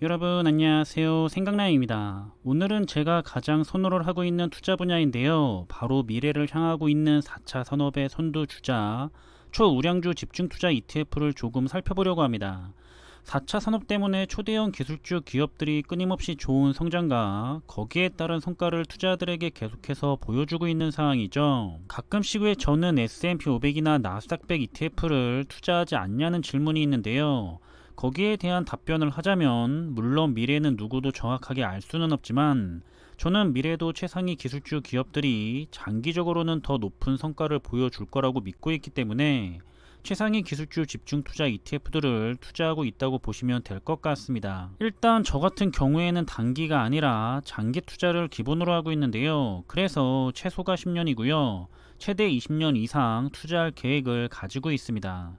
여러분 안녕하세요. 생각나입니다. 오늘은 제가 가장 선호를 하고 있는 투자 분야인데요. 바로 미래를 향하고 있는 4차 산업의 선두주자 초우량주 집중투자 ETF를 조금 살펴보려고 합니다. 4차 산업 때문에 초대형 기술주 기업들이 끊임없이 좋은 성장과 거기에 따른 성과를 투자자들에게 계속해서 보여주고 있는 상황이죠. 가끔씩 왜 저는 S&P 500이나 나스닥 100 ETF를 투자하지 않냐는 질문이 있는데요. 거기에 대한 답변을 하자면 물론 미래는 누구도 정확하게 알 수는 없지만 저는 미래도 최상위 기술주 기업들이 장기적으로는 더 높은 성과를 보여줄 거라고 믿고 있기 때문에 최상위 기술주 집중 투자 ETF들을 투자하고 있다고 보시면 될 것 같습니다. 일단 저 같은 경우에는 단기가 아니라 장기 투자를 기본으로 하고 있는데요. 그래서 최소가 10년이고요. 최대 20년 이상 투자할 계획을 가지고 있습니다.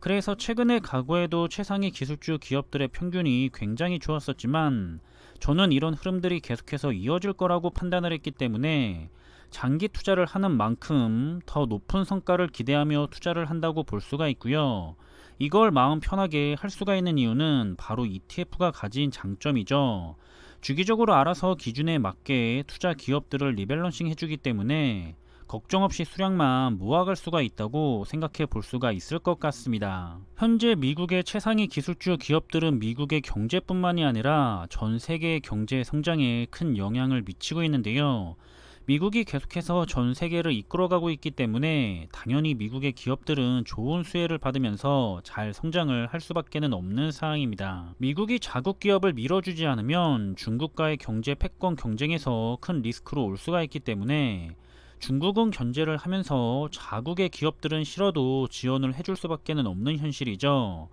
그래서 최근에 과거에도 최상위 기술주 기업들의 평균이 굉장히 좋았었지만 저는 이런 흐름들이 계속해서 이어질 거라고 판단을 했기 때문에 장기 투자를 하는 만큼 더 높은 성과를 기대하며 투자를 한다고 볼 수가 있고요. 이걸 마음 편하게 할 수가 있는 이유는 바로 ETF가 가진 장점이죠. 주기적으로 알아서 기준에 맞게 투자 기업들을 리밸런싱 해주기 때문에 걱정 없이 수량만 모아갈 수가 있다고 생각해 볼 수가 있을 것 같습니다. 현재 미국의 최상위 기술주 기업들은 미국의 경제뿐만이 아니라 전 세계의 경제 성장에 큰 영향을 미치고 있는데요. 미국이 계속해서 전 세계를 이끌어가고 있기 때문에 당연히 미국의 기업들은 좋은 수혜를 받으면서 잘 성장을 할 수밖에는 없는 상황입니다. 미국이 자국 기업을 밀어주지 않으면 중국과의 경제 패권 경쟁에서 큰 리스크로 올 수가 있기 때문에 중국은 견제를 하면서 자국의 기업들은 싫어도 지원을 해줄 수밖에 없는 현실이죠.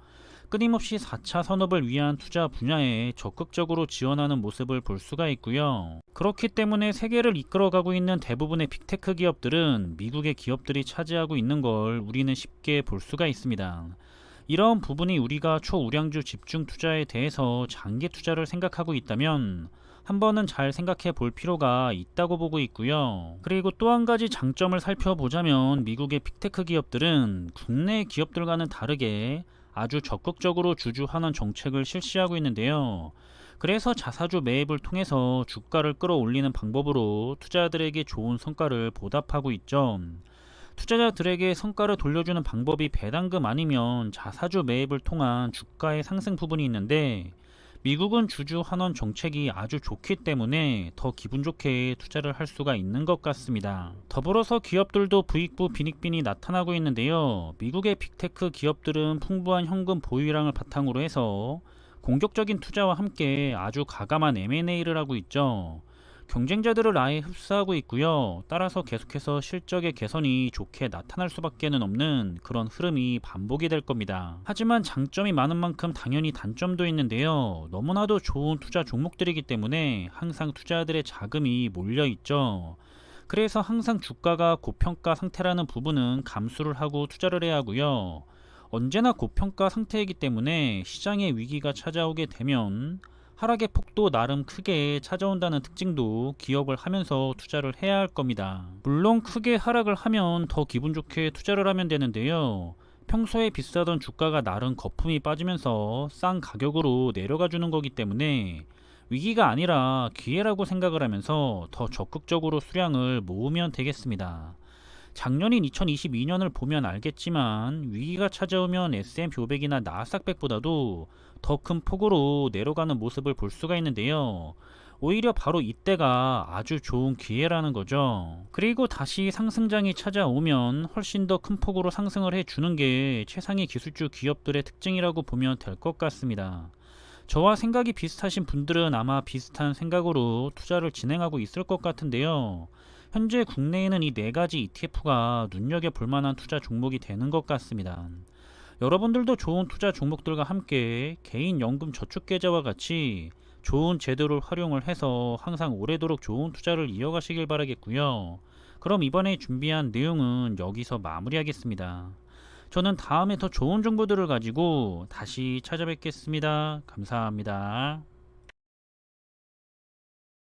끊임없이 4차 산업을 위한 투자 분야에 적극적으로 지원하는 모습을 볼 수가 있고요. 그렇기 때문에 세계를 이끌어가고 있는 대부분의 빅테크 기업들은 미국의 기업들이 차지하고 있는 걸 우리는 쉽게 볼 수가 있습니다. 이런 부분이 우리가 초우량주 집중 투자에 대해서 장기 투자를 생각하고 있다면 한 번은 잘 생각해 볼 필요가 있다고 보고 있고요. 그리고 또 한 가지 장점을 살펴보자면 미국의 빅테크 기업들은 국내 기업들과는 다르게 아주 적극적으로 주주환원 정책을 실시하고 있는데요. 그래서 자사주 매입을 통해서 주가를 끌어올리는 방법으로 투자자들에게 좋은 성과를 보답하고 있죠. 투자자들에게 성과를 돌려주는 방법이 배당금 아니면 자사주 매입을 통한 주가의 상승 부분이 있는데 미국은 주주 환원 정책이 아주 좋기 때문에 더 기분 좋게 투자를 할 수가 있는 것 같습니다. 더불어서 기업들도 부익부 빈익빈이 나타나고 있는데요. 미국의 빅테크 기업들은 풍부한 현금 보유량을 바탕으로 해서 공격적인 투자와 함께 아주 가감한 M&A를 하고 있죠. 경쟁자들을 아예 흡수하고 있고요. 따라서 계속해서 실적의 개선이 좋게 나타날 수밖에 없는 그런 흐름이 반복이 될 겁니다. 하지만 장점이 많은 만큼 당연히 단점도 있는데요. 너무나도 좋은 투자 종목들이기 때문에 항상 투자자들의 자금이 몰려 있죠. 그래서 항상 주가가 고평가 상태라는 부분은 감수를 하고 투자를 해야 하고요. 언제나 고평가 상태이기 때문에 시장의 위기가 찾아오게 되면 하락의 폭도 나름 크게 찾아온다는 특징도 기억을 하면서 투자를 해야 할 겁니다. 물론 크게 하락을 하면 더 기분 좋게 투자를 하면 되는데요. 평소에 비싸던 주가가 나름 거품이 빠지면서 싼 가격으로 내려가 주는 거기 때문에 위기가 아니라 기회라고 생각을 하면서 더 적극적으로 수량을 모으면 되겠습니다. 작년인 2022년을 보면 알겠지만 위기가 찾아오면 S&P 500이나 나스닥 100보다도 더 큰 폭으로 내려가는 모습을 볼 수가 있는데요. 오히려 바로 이때가 아주 좋은 기회라는 거죠. 그리고 다시 상승장이 찾아오면 훨씬 더 큰 폭으로 상승을 해주는 게 최상위 기술주 기업들의 특징이라고 보면 될 것 같습니다. 저와 생각이 비슷하신 분들은 아마 비슷한 생각으로 투자를 진행하고 있을 것 같은데요. 현재 국내에는 이 네 가지 ETF가 눈여겨볼 만한 투자 종목이 되는 것 같습니다. 여러분들도 좋은 투자 종목들과 함께 개인 연금 저축 계좌와 같이 좋은 제도를 활용을 해서 항상 오래도록 좋은 투자를 이어가시길 바라겠고요. 그럼 이번에 준비한 내용은 여기서 마무리하겠습니다. 저는 다음에 더 좋은 정보들을 가지고 다시 찾아뵙겠습니다. 감사합니다.